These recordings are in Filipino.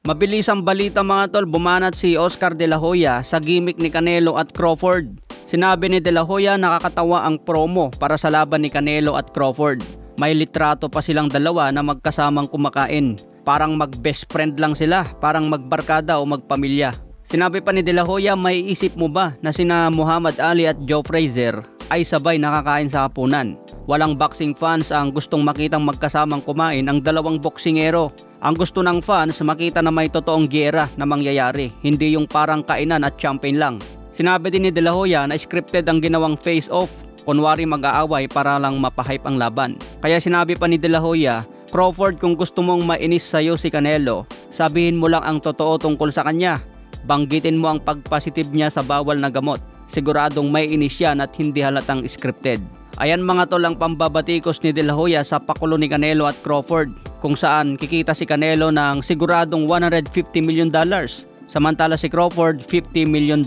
Mabilis ang balita mga tol, bumanat si Oscar De La Hoya sa gimmick ni Canelo at Crawford. Sinabi ni De La Hoya nakakatawa ang promo para sa laban ni Canelo at Crawford. May litrato pa silang dalawa na magkasamang kumakain. Parang mag-best friend lang sila, parang magbarkada o magpamilya. Sinabi pa ni De La Hoya, may isip mo ba na sina Muhammad Ali at Joe Frazier ay sabay nakakain sa hapunan? Walang boxing fans ang gustong makitang magkasamang kumain ang dalawang boksingero. Ang gusto ng fans makita na may totoong giyera na mangyayari, hindi yung parang kainan at champagne lang. Sinabi din ni De La Hoya na scripted ang ginawang face-off, kunwari mag-aaway para lang mapahype ang laban. Kaya sinabi pa ni De La Hoya, Crawford, kung gusto mong mainis sa'yo si Canelo, sabihin mo lang ang totoo tungkol sa kanya. Banggitin mo ang pagpositive niya sa bawal na gamot. Siguradong may inis yan at hindi halatang scripted. Ayan mga tol ang pambabatikos ni De La Hoya sa pakulo ni Canelo at Crawford, kung saan kikita si Canelo ng siguradong $150 million, samantala si Crawford $50 million.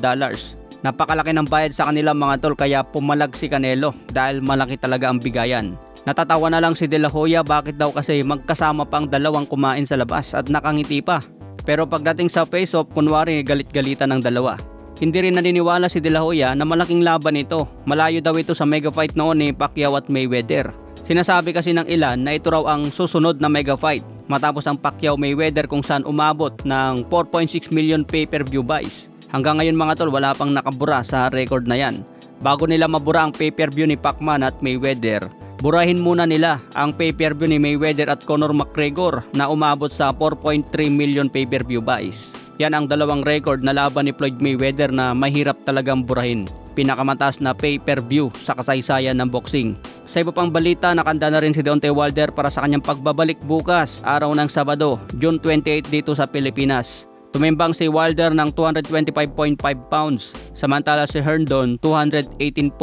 Napakalaki ng bayad sa kanila mga tol, kaya pumalag si Canelo dahil malaki talaga ang bigayan. Natatawa na lang si De La Hoya, bakit daw kasi magkasama pang dalawang kumain sa labas at nakangiti pa. Pero pagdating sa face-off, kunwari galit-galitan ng dalawa. Hindi rin naniniwala si De La Hoya na malaking laban ito. Malayo daw ito sa mega fight noon ni Pacquiao at Mayweather. Sinasabi kasi ng ilan na ito raw ang susunod na mega fight matapos ang Pacquiao-Mayweather kung saan umabot ng 4.6 million pay-per-view buys. Hanggang ngayon mga tol, wala pang nakabura sa record na yan. Bago nila mabura ang pay-per-view ni Pacman at Mayweather, burahin muna nila ang pay-per-view ni Mayweather at Conor McGregor na umabot sa 4.3 million pay-per-view buys. Yan ang dalawang record na laban ni Floyd Mayweather na mahirap talagang burahin. Pinakamataas na pay-per-view sa kasaysayan ng boxing. Sa iba pang balita, nakanda na rin si Deontay Wilder para sa kanyang pagbabalik bukas, araw ng Sabado, June 28 dito sa Pilipinas. Tumimbang si Wilder ng 225.5 pounds, samantala si Herndon 218.2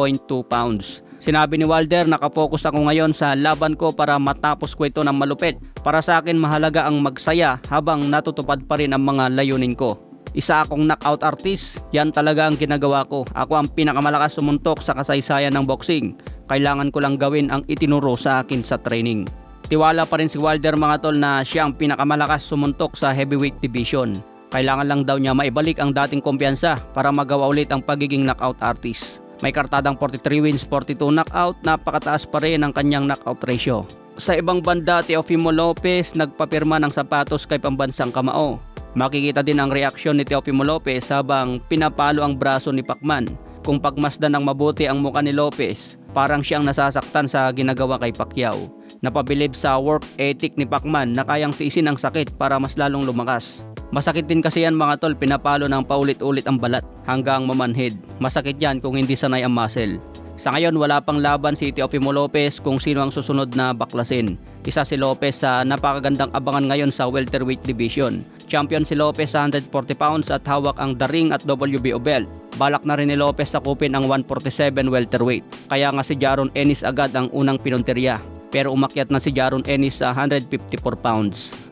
pounds. Sinabi ni Wilder, nakapokus ako ngayon sa laban ko para matapos ko ito ng malupit. Para sa akin mahalaga ang magsaya habang natutupad pa rin ang mga layunin ko. Isa akong knockout artist, yan talaga ang ginagawa ko. Ako ang pinakamalakas sumuntok sa kasaysayan ng boxing. Kailangan ko lang gawin ang itinuro sa akin sa training. Tiwala pa rin si Wilder mga tol na siya ang pinakamalakas sumuntok sa heavyweight division. Kailangan lang daw niya maibalik ang dating kumpiyansa para magawa ulit ang pagiging knockout artist. May kartadang 43 wins, 42 knockout, napakataas pa rin ang kanyang knockout ratio. Sa ibang banda, Teofimo Lopez nagpapirma ng sapatos kay pambansang kamao. Makikita din ang reaksyon ni Teofimo Lopez habang pinapalo ang braso ni Pacman. Kung pagmasdan ng mabuti ang muka ni Lopez, parang siyang nasasaktan sa ginagawa kay Pacquiao. Napabilib sa work ethic ni Pacman na kayang tiisin ang sakit para mas lalong lumakas. Masakit din kasi yan mga tol, pinapalo ng paulit-ulit ang balat hanggang mamanhid. Masakit yan kung hindi sanay ang muscle. Sa ngayon wala pang laban si Teofimo Lopez kung sino ang susunod na baklasin. Isa si Lopez sa napakagandang abangan ngayon sa welterweight division. Champion si Lopez sa 140 pounds at hawak ang The Ring at WBO belt. Balak na rin ni Lopez sakupin ang 147 welterweight. Kaya nga si Jaron Ennis agad ang unang pinuntirya. Pero umakyat na si Jaron Ennis sa 154 pounds.